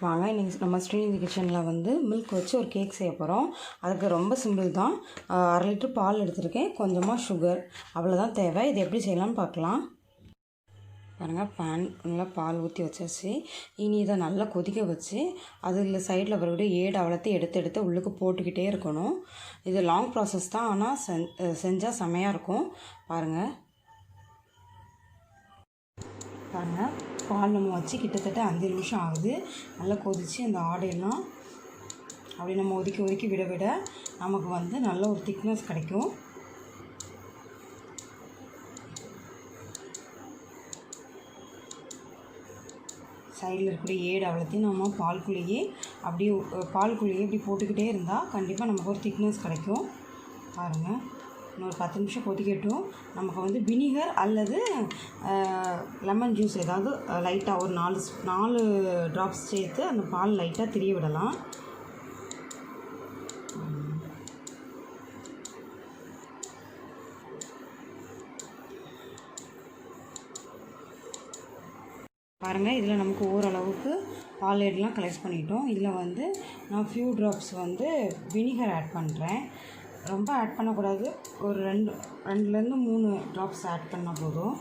வாங்க இன்றைக்கி நம்ம ஸ்ரீநிதி கிச்சனில் வந்து மில்க் வச்சு ஒரு கேக் செய்ய போகிறோம். அதுக்கு ரொம்ப சிம்பிள் தான். 1/2 லிட்டர் பால் எடுத்துருக்கேன், கொஞ்சமாக சுகர், அவ்வளோதான் தேவை. இது எப்படி செய்யலாம்னு பார்க்கலாம். பாருங்கள், பேனில் பால் ஊற்றி வச்சாச்சு. இனி இதை நல்லா கொதிக்க வச்சு அதில் சைடில் வரக்கூடிய ஏடு அவ்வளோத்தையும் எடுத்து உள்ளுக்கு போட்டுக்கிட்டே இருக்கணும். இது லாங் ப்ராசஸ் தான், ஆனால் செஞ்சால் செமையாக இருக்கும். பாருங்கள் பால் நம்ம வச்சு கிட்டத்தட்ட 5 நிமிஷம் ஆகுது. நல்லா கொதித்து அந்த ஆடையெல்லாம் அப்படி நம்ம ஒதுக்கி விட நமக்கு வந்து நல்ல ஒரு திக்னஸ் கிடைக்கும். சைடில் இருக்கக்கூடிய ஏடு அவ்வளோத்தையும் நம்ம பால்குள்ளேயே இப்படி போட்டுக்கிட்டே இருந்தால் கண்டிப்பாக நமக்கு ஒரு திக்னஸ் கிடைக்கும். பாருங்கள், இன்னொரு 10 நிமிஷம் கொதிக்கட்டும். நமக்கு வந்து வினிகர் அல்லது லெமன் ஜூஸ் ஏதாவது லைட்டாக ஒரு 4 ட்ராப்ஸ் சேர்த்து அந்த பால் லைட்டாக திரிய விடலாம். பாருங்கள், இதில் நமக்கு ஓரளவுக்கு பால் ஏடெலாம் கலெக்ட் பண்ணிட்டோம். இதில் வந்து நான் ஃபியூ ட்ராப்ஸ் வந்து வினிகர் ஆட் பண்ணுறேன். ரொம்ப ஆட் பண்ணக்கூடாது, ஒரு 2லேருந்து 3 ட்ராப்ஸ் ஆட் பண்ணால் போதும்.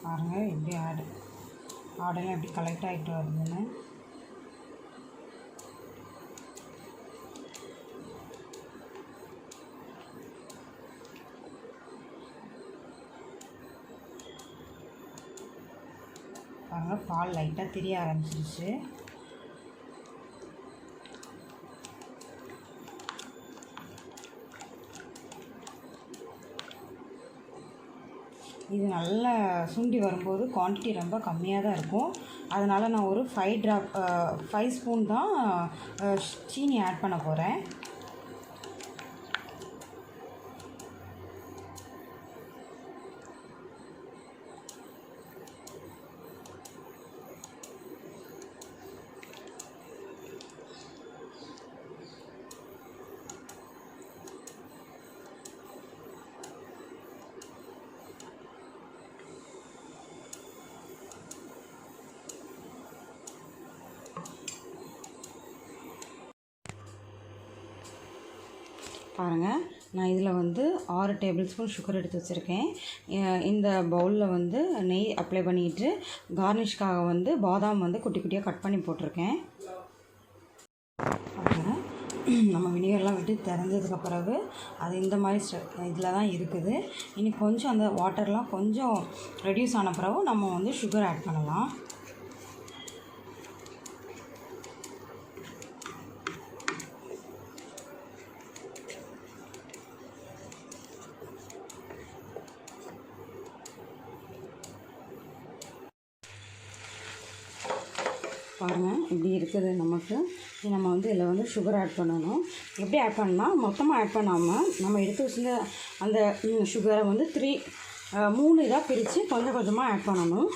பாருங்கள் எப்படி ஆடெல்லாம் எப்படி கலெக்ட் ஆகிட்டு வருதுன்னு. பாருங்கள், பால் லைட்டாக திரிய ஆரம்பிச்சிருச்சு. இது நல்லா சுண்டி வரும்போது குவான்டிட்டி ரொம்ப கம்மியாக தான் இருக்கும். அதனால் நான் ஒரு 5 ஸ்பூன் தான் சீனி ஆட் பண்ண போகிறேன். பாருங்கள், நான் இதில் வந்து 6 டேபிள் ஸ்பூன் சுகர் எடுத்து வச்சுருக்கேன். இந்த பவுலில் வந்து நெய் அப்ளை பண்ணிவிட்டு கார்னிஷ்காக வந்து பாதாம் வந்து குட்டி குட்டியாக கட் பண்ணி போட்டிருக்கேன். பாருங்கள், நம்ம வினிகர்லாம் விட்டு திறந்ததுக்கு பிறகு அது இந்த மாதிரி இதில் தான் இருக்குது. இனி கொஞ்சம் அந்த வாட்டர்லாம் கொஞ்சம் ரெடியூஸ் ஆன பிறகு நம்ம வந்து சுகர் ஆட் பண்ணலாம். பாருங்கள், இப்படி இருக்குது நமக்கு. நம்ம வந்து இதில் வந்து சுகர் ஆட் பண்ணணும். எப்படி ஆட் பண்ணால் மொத்தமாக ஆட் பண்ணாமல் நம்ம எடுத்து வச்சுருந்த அந்த சுகரை வந்து 3 இதாக பிரித்து கொஞ்சம் கொஞ்சமாக ஆட் பண்ணணும்.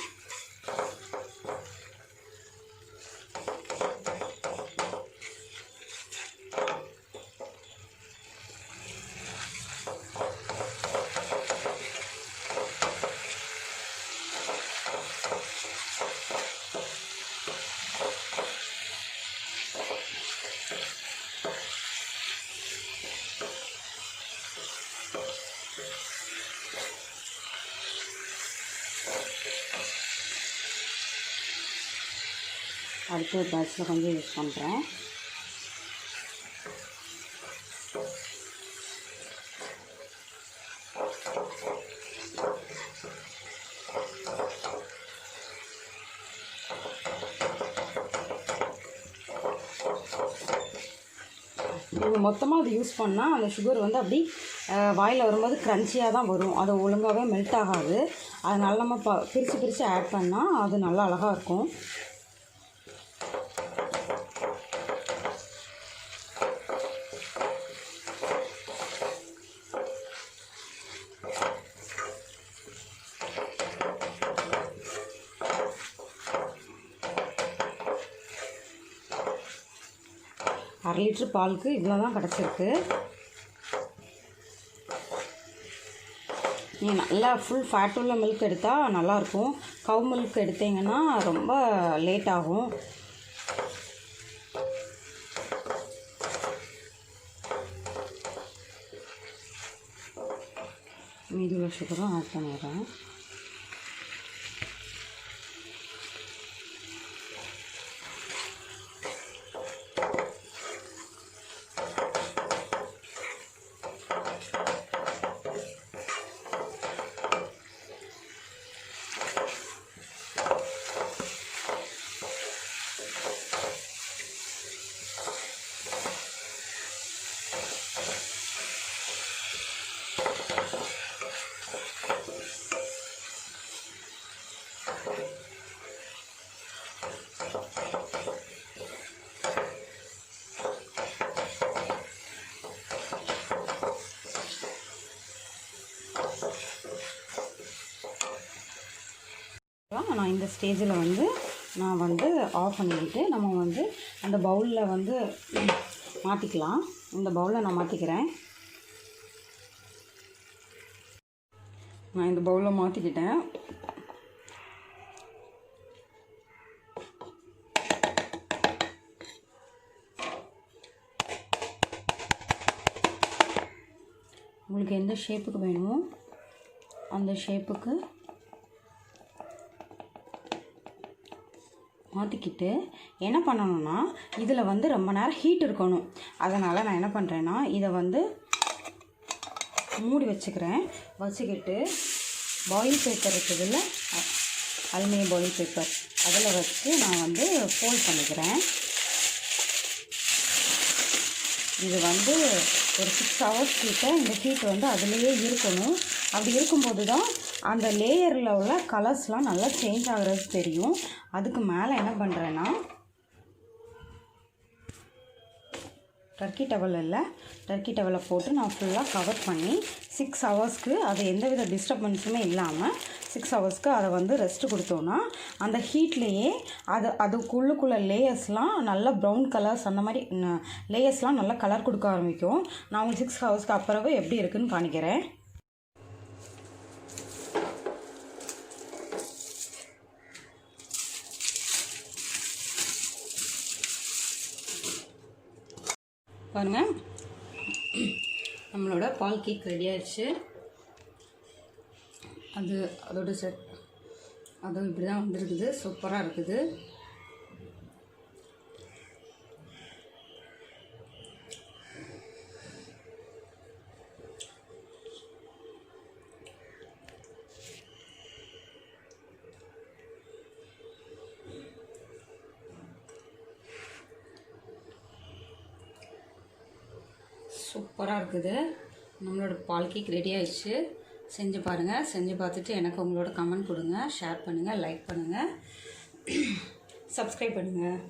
அடுத்த பேட்சில் கொஞ்சம் யூஸ் பண்ணுறேன். நீங்கள் மொத்தமாக அது யூஸ் பண்ணால் அந்த சுகர் வந்து அப்படி வாயில் வரும்போது க்ரன்ச்சியாக தான் வரும். அது ஒழுங்காகவே மெல்ட் ஆகாது. அதனால் நம்ம பிரித்து ஆட் பண்ணால் அது நல்லா அழகாக இருக்கும். 1/2 லிட்டர் பாலுக்கு இவ்வளோ தான் கிடச்சிருக்கு. நீங்கள் நல்லா ஃபுல் ஃபேட் உள்ள மில்க் எடுத்தால் நல்லாயிருக்கும். கவ் மில்க் எடுத்தீங்கன்னா ரொம்ப லேட் ஆகும். மீதி உள்ள சுகரும் ஆட் பண்ணிடுறேன். நான் இந்த ஸ்டேஜில் வந்து நான் வந்து ஆஃப் பண்ணிக்கிட்டு நம்ம வந்து அந்த பவுலில் வந்து மாற்றிக்கலாம். இந்த பவுலில் நான் மாற்றிக்கிறேன். நான் இந்த பவுலில் மாற்றிக்கிட்டேன். உங்களுக்கு எந்த ஷேப்புக்கு வேணுமோ அந்த ஷேப்புக்கு மாற்றிக்கிட்டு என்ன பண்ணணும்னா, இதில் வந்து ரொம்ப நேரம் ஹீட் இருக்கணும். அதனால் நான் என்ன பண்ணுறேன்னா, இதை வந்து மூடி வச்சுக்கிட்டு பாயில் பேப்பர் இருக்குதுல்ல, அலுமினியம் பாயில் பேப்பர், அதில் வச்சு நான் வந்து ஃபோல்ட் பண்ணிக்கிறேன். இது வந்து ஒரு 6 hours கிட்ட இந்த ஹீட் வந்து அதுலேயே இருக்கணும். அப்படி இருக்கும்போது தான் அந்த லேயரில் உள்ள கலர்ஸ்லாம் நல்லா சேஞ்ச் ஆகிறது தெரியும். அதுக்கு மேலே என்ன பண்ணுறேன்னா, டர்க்கி டவலை போட்டு நான் ஃபுல்லாக கவர் பண்ணி 6 ஹவர்ஸ்க்கு அது எந்தவித டிஸ்டர்பன்ஸுமே இல்லாமல் 6 ஹவர்ஸ்க்கு அதை வந்து ரெஸ்ட்டு கொடுத்தோன்னா அந்த ஹீட்லேயே அதுக்குள்ளுக்குள்ள லேயர்ஸ்லாம் நல்லா ப்ரௌன் கலர்ஸ் அந்த மாதிரி லேயர்ஸ்லாம் நல்லா கலர் கொடுக்க ஆரம்பிக்கும். நான் உங்களுக்கு 6 ஹவர்ஸ்க்கு அப்புறவே எப்படி இருக்குதுன்னு காணிக்கிறேன். பாருங்கள், நம்மளோட பால் கேக் ரெடி ஆயிடுச்சு. அதோட செட் அதுவும் இப்படி தான் வந்துருக்குது. சூப்பராக இருக்குது. சூப்பராக இருக்குது. நம்மளோட பால் கேக் ரெடி ஆயிடுச்சு. செஞ்சு பாருங்கள். செஞ்சு பார்த்துட்டு எனக்கு உங்களோட கமெண்ட் கொடுங்க, ஷேர் பண்ணுங்கள், லைக் பண்ணுங்கள், சப்ஸ்கிரைப் பண்ணுங்கள்.